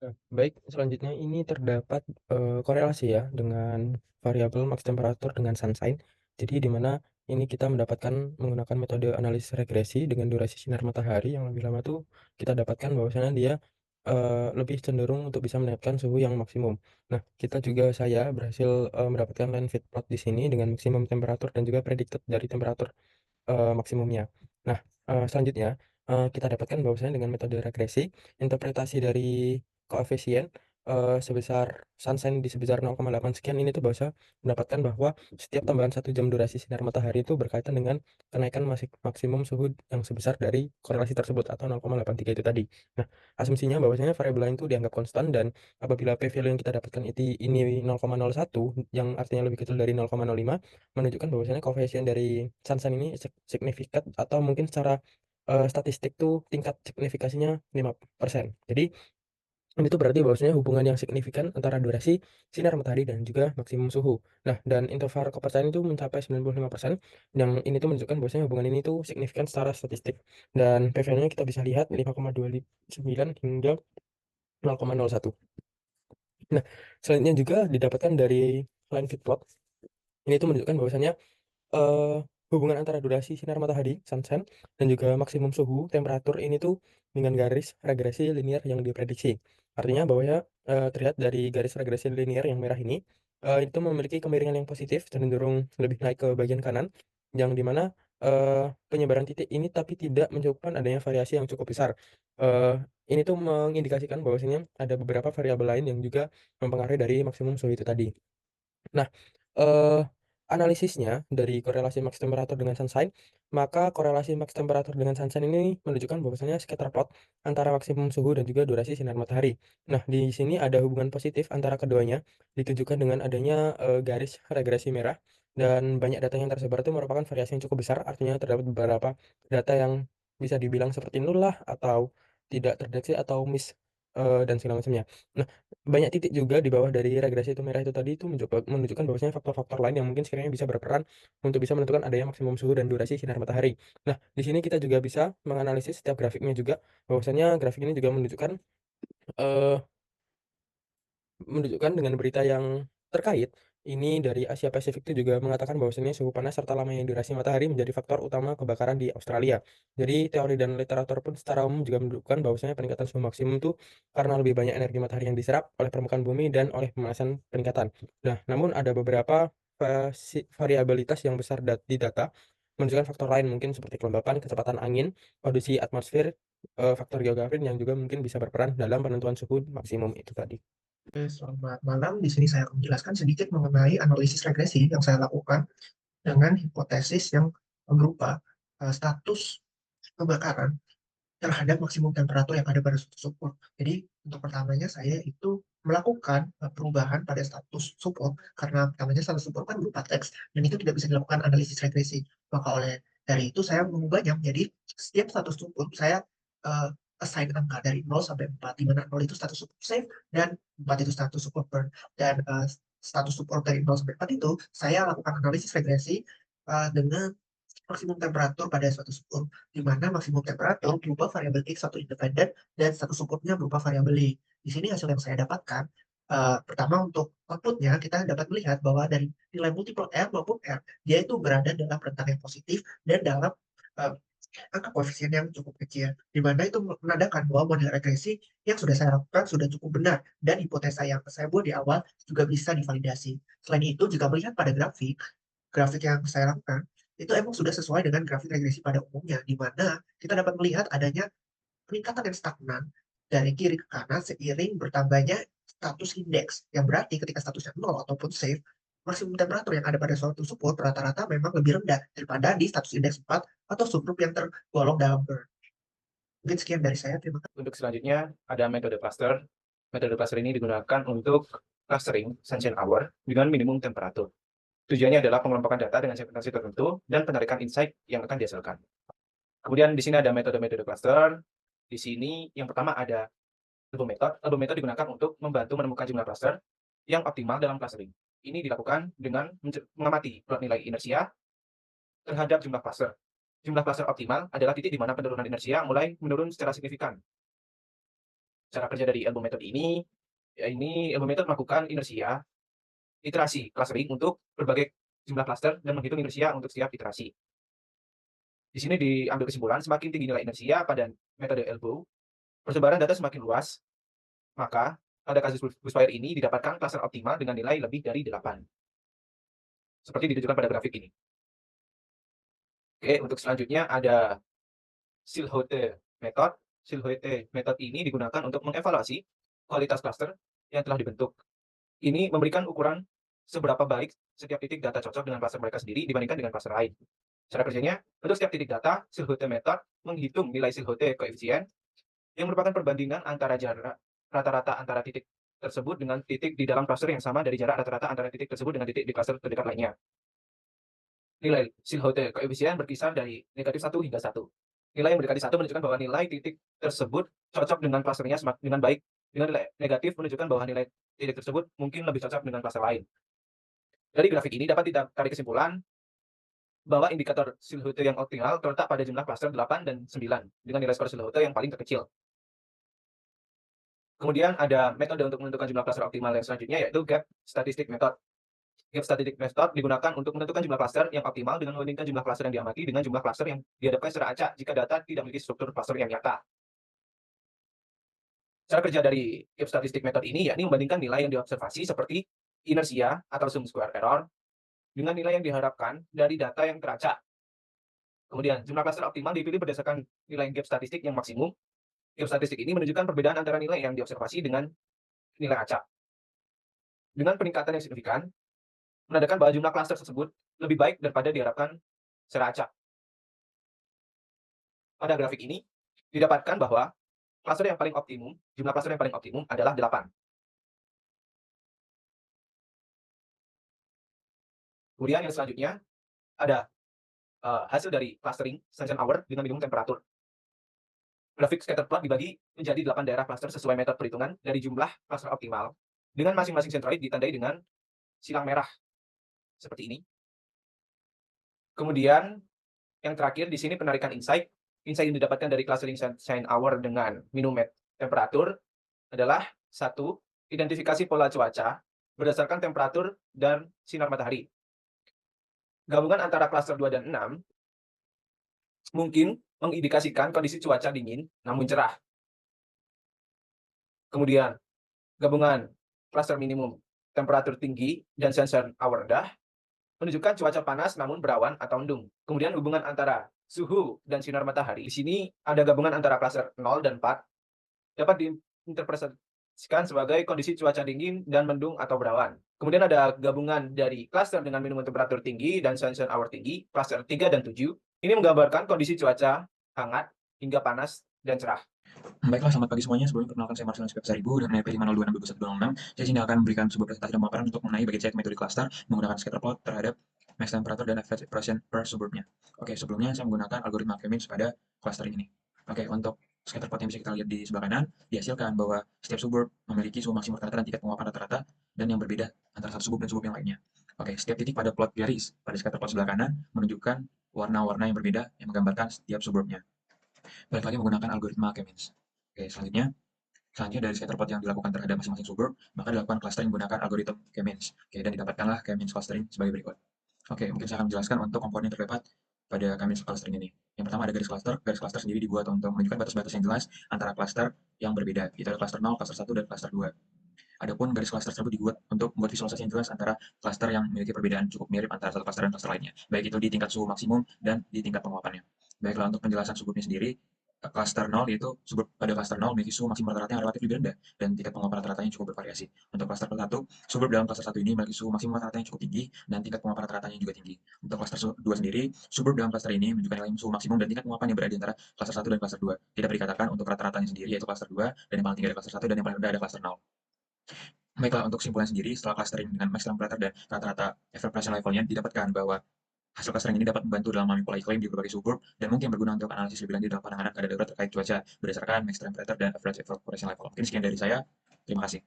Nah, baik, selanjutnya ini terdapat, korelasi ya dengan variabel maks temperatur dengan sunshine. Jadi di mana ini kita mendapatkan menggunakan metode analisis regresi dengan durasi sinar matahari yang lebih lama tuh kita dapatkan bahwasanya dia, lebih cenderung untuk bisa mendapatkan suhu yang maksimum. Nah, saya berhasil, mendapatkan line feed plot di sini dengan maksimum temperatur dan juga predicted dari temperatur maksimumnya. Nah, selanjutnya, kita dapatkan bahwasanya dengan metode regresi, interpretasi dari koefisien, sebesar sunshine di sebesar 0,8 sekian ini tuh bisa mendapatkan bahwa setiap tambahan 1 jam durasi sinar matahari itu berkaitan dengan kenaikan maksimum suhu yang sebesar dari korelasi tersebut atau 0,83 itu tadi. Nah, asumsinya bahwasanya variabel lain itu dianggap konstan dan apabila P value yang kita dapatkan ini 0,01 yang artinya lebih kecil dari 0,05 menunjukkan bahwasanya koefisien dari sunshine ini signifikan atau mungkin secara, statistik tuh tingkat signifikasinya 5%. Jadi, ini tuh berarti bahwasanya hubungan yang signifikan antara durasi sinar matahari dan juga maksimum suhu. Nah, dan interval kepercayaan itu mencapai 95%, yang ini tuh menunjukkan bahwasanya hubungan ini tuh signifikan secara statistik. Dan P-value-nya kita bisa lihat 5,29 hingga 0,01. Nah, selanjutnya juga didapatkan dari line feed plot. Ini tuh menunjukkan bahwasanya hubungan antara durasi sinar matahari, sunshine, dan juga maksimum suhu, temperatur ini tuh dengan garis regresi linear yang diprediksi. Artinya bahwa terlihat dari garis regresi linear yang merah ini, itu memiliki kemiringan yang positif, cenderung lebih naik ke bagian kanan, yang di mana, penyebaran titik ini tapi tidak menyebabkan adanya variasi yang cukup besar. Ini tuh mengindikasikan bahwasanya ada beberapa variabel lain yang juga mempengaruhi dari maksimum suhu itu tadi. Nah, eee, analisisnya dari korelasi maks temperatur dengan sunshine, maka korelasi maks temperatur dengan sunshine ini menunjukkan bahwasanya scatter plot antara maksimum suhu dan juga durasi sinar matahari. Nah, di sini ada hubungan positif antara keduanya, ditunjukkan dengan adanya, garis regresi merah dan banyak data yang tersebar itu merupakan variasi yang cukup besar, artinya terdapat beberapa data yang bisa dibilang seperti nol lah atau tidak terdeteksi atau miss, dan segala macamnya. Nah, banyak titik juga di bawah dari regresi itu merah itu tadi itu menunjukkan bahwasanya faktor-faktor lain yang mungkin sekiranya bisa berperan untuk bisa menentukan adanya maksimum suhu dan durasi sinar matahari. Nah, di sini kita juga bisa menganalisis setiap grafiknya juga, bahwasanya grafik ini juga eee, menunjukkan dengan berita yang terkait, ini dari Asia Pasifik itu juga mengatakan bahwasanya suhu panas serta lamanya durasi matahari menjadi faktor utama kebakaran di Australia. Jadi teori dan literatur pun secara umum juga menunjukkan bahwasanya peningkatan suhu maksimum itu karena lebih banyak energi matahari yang diserap oleh permukaan bumi dan oleh pemanasan peningkatan. Nah, namun ada beberapa variabilitas yang besar di data menunjukkan faktor lain mungkin seperti kelembapan, kecepatan angin, kondisi atmosfer, faktor geografi yang juga mungkin bisa berperan dalam penentuan suhu maksimum itu tadi. Oke, selamat malam. Di sini saya akan menjelaskan sedikit mengenai analisis regresi yang saya lakukan dengan hipotesis yang berupa status kebakaran terhadap maksimum temperatur yang ada pada suatu support. Jadi untuk pertamanya saya itu melakukan perubahan pada status support karena pertamanya status support kan berupa teks dan itu tidak bisa dilakukan analisis regresi. Maka oleh dari itu saya mengubahnya menjadi setiap status support saya uh, assign angka dari 0 sampai 4 di mana 0 itu status support safe dan 4 itu status support burn. Dan status support dari 0 sampai 4 itu saya lakukan analisis regresi dengan maksimum temperatur pada suatu suhu, di mana maksimum temperatur berupa variabel X satu independen dan status supportnya berupa variabel Y. Di sini hasil yang saya dapatkan, pertama untuk outputnya kita dapat melihat bahwa dari nilai multiple R maupun R, dia itu berada dalam rentang yang positif dan dalam uh, angka koefisien yang cukup kecil, di mana itu menandakan bahwa model regresi yang sudah saya lakukan sudah cukup benar dan hipotesa yang saya buat di awal juga bisa divalidasi. Selain itu, jika melihat pada grafik yang saya lakukan, itu emang sudah sesuai dengan grafik regresi pada umumnya, di mana kita dapat melihat adanya peningkatan yang stagnan dari kiri ke kanan seiring bertambahnya status indeks, yang berarti ketika statusnya 0 ataupun safe, maksimum temperatur yang ada pada suatu support rata-rata memang lebih rendah daripada di status indeks 4 atau subgroup yang tergolong dalam burn. Mungkin sekian dari saya, terima kasih. Untuk selanjutnya ada metode cluster. Metode cluster ini digunakan untuk clustering sunshine hour dengan minimum temperatur. Tujuannya adalah pengelompokan data dengan segmentasi tertentu dan penarikan insight yang akan dihasilkan. Kemudian di sini ada metode-metode cluster. Di sini yang pertama ada elbow method. Elbow method digunakan untuk membantu menemukan jumlah cluster yang optimal dalam clustering. Ini dilakukan dengan mengamati plot nilai inersia terhadap jumlah cluster. Jumlah cluster optimal adalah titik di mana penurunan inersia mulai menurun secara signifikan. Cara kerja dari elbow method ini, ya ini elbow method melakukan iterasi clustering untuk berbagai jumlah cluster dan menghitung inersia untuk setiap iterasi. Di sini diambil kesimpulan, semakin tinggi nilai inersia pada metode elbow, persebaran data semakin luas, maka pada kasus Bushfire ini didapatkan cluster optimal dengan nilai lebih dari 8. Seperti ditunjukkan pada grafik ini. Oke, untuk selanjutnya ada Silhouette method. Silhouette method ini digunakan untuk mengevaluasi kualitas cluster yang telah dibentuk. Ini memberikan ukuran seberapa baik setiap titik data cocok dengan cluster mereka sendiri dibandingkan dengan cluster lain. Cara kerjanya, untuk setiap titik data, Silhouette method menghitung nilai Silhouette coefficient yang merupakan perbandingan antara jarak rata-rata antara titik tersebut dengan titik di dalam cluster yang sama dari jarak rata-rata antara titik tersebut dengan titik di cluster terdekat lainnya. Nilai Silhouette coefficient berkisar dari -1 hingga 1. Nilai yang mendekati 1 menunjukkan bahwa nilai titik tersebut cocok dengan klasternya dengan baik. Dengan nilai negatif menunjukkan bahwa nilai titik tersebut mungkin lebih cocok dengan klaster lain. Dari grafik ini dapat ditarik kesimpulan bahwa indikator Silhouette yang optimal terletak pada jumlah klaster 8 dan 9 dengan nilai skor Silhouette yang paling terkecil. Kemudian ada metode untuk menentukan jumlah klaster optimal yang selanjutnya, yaitu Gap Statistic Method. Gap Statistic Method digunakan untuk menentukan jumlah klaster yang optimal dengan membandingkan jumlah klaster yang diamati dengan jumlah klaster yang dihadapkan secara acak jika data tidak memiliki struktur klaster yang nyata. Cara kerja dari Gap Statistic Method ini yakni membandingkan nilai yang diobservasi seperti inersia atau sum square error dengan nilai yang diharapkan dari data yang teracak. Kemudian, jumlah klaster optimal dipilih berdasarkan nilai gap statistik yang maksimum. Gap statistik ini menunjukkan perbedaan antara nilai yang diobservasi dengan nilai acak. Dengan peningkatan yang signifikan, menandakan bahwa jumlah klaster tersebut lebih baik daripada diharapkan secara acak. Pada grafik ini, didapatkan bahwa klaster yang paling optimum, jumlah klaster yang paling optimum adalah 8. Kemudian yang selanjutnya ada hasil dari clustering sunshine hour dengan minimum temperatur. Grafik scatter plot dibagi menjadi 8 daerah cluster sesuai metode perhitungan dari jumlah cluster optimal dengan masing-masing centroid ditandai dengan silang merah seperti ini. Kemudian yang terakhir di sini penarikan insight. Insight yang didapatkan dari clustering sunshine hour dengan minimum temperatur adalah 1. Identifikasi pola cuaca berdasarkan temperatur dan sinar matahari. Gabungan antara cluster 2 dan 6 mungkin mengindikasikan kondisi cuaca dingin namun cerah. Kemudian, gabungan cluster minimum temperatur tinggi dan sunshine hour rendah menunjukkan cuaca panas namun berawan atau mendung. Kemudian hubungan antara suhu dan sinar matahari. Di sini ada gabungan antara cluster 0 dan 4 dapat diinterpretasikan sebagai kondisi cuaca dingin dan mendung atau berawan. Kemudian ada gabungan dari cluster dengan minimum temperatur tinggi dan sunshine hour tinggi, cluster 3 dan 7. Ini menggambarkan kondisi cuaca hangat hingga panas dan cerah. Baiklah, selamat pagi semuanya. Sebelumnya perkenalkan saya Marcelus Pep 1000 dan NIP 502621206. Saya sini akan memberikan sebuah presentasi dan pemaparan untuk mengenai bagi cek metode cluster menggunakan scatter plot terhadap max temperature dan average pressure per suburbnya. Oke, sebelumnya saya menggunakan algoritma K-means pada clustering ini. Oke, untuk scatter plot yang bisa kita lihat di sebelah kanan, dihasilkan bahwa setiap suburb memiliki suhu maksimum rata-rata dan tingkat penguapan rata-rata dan yang berbeda antara satu suburb dan suburb yang lainnya. Oke, setiap titik pada plot garis pada scatter plot sebelah kanan menunjukkan warna-warna yang berbeda yang menggambarkan setiap suburbnya. Balik lagi menggunakan algoritma K-means. Oke, selanjutnya dari scatter plot yang dilakukan terhadap masing-masing suburb, maka dilakukan clustering menggunakan algoritma K-means. Oke, dan didapatkanlah K-means clustering sebagai berikut. Oke, mungkin saya akan menjelaskan untuk komponen yang terdapat pada K-means clustering ini. Yang pertama ada garis cluster. Garis cluster sendiri dibuat untuk menunjukkan batas-batas yang jelas antara cluster yang berbeda. Itu ada cluster 0, cluster 1, dan cluster 2. Adapun garis cluster tersebut dibuat untuk membuat visualisasi yang jelas antara cluster yang memiliki perbedaan cukup mirip antara satu cluster dan cluster lainnya, baik itu di tingkat suhu maksimum dan di tingkat penguapannya. Baiklah, untuk penjelasan suburbnya sendiri, cluster 0 yaitu suburb pada cluster 0 memiliki suhu maksimum rata-rata yang relatif lebih rendah dan tingkat penguapan rata-ratanya cukup bervariasi. Untuk cluster 1, suburb dalam cluster 1 ini memiliki suhu maksimum rata-rata yang cukup tinggi dan tingkat penguapan rata-ratanya juga tinggi. Untuk cluster 2 sendiri, suburb dalam cluster ini menunjukkan nilai suhu maksimum dan tingkat penguapan yang berada di antara cluster 1 dan cluster 2. Tidak dikatakan untuk rata-ratanya sendiri yaitu cluster 2 dan yang paling tinggi ada cluster 1 dan yang paling rendah ada cluster 0. Baiklah, untuk kesimpulan sendiri, setelah clustering dengan max temperature dan rata-rata average pressure levelnya, didapatkan bahwa hasil clustering ini dapat membantu dalam memahami pola iklim di berbagai suburb dan mungkin berguna untuk analisis lebih lanjut dalam penanganan keadaan darurat terkait cuaca berdasarkan max temperature dan average evaporation level. Mungkin sekian dari saya. Terima kasih.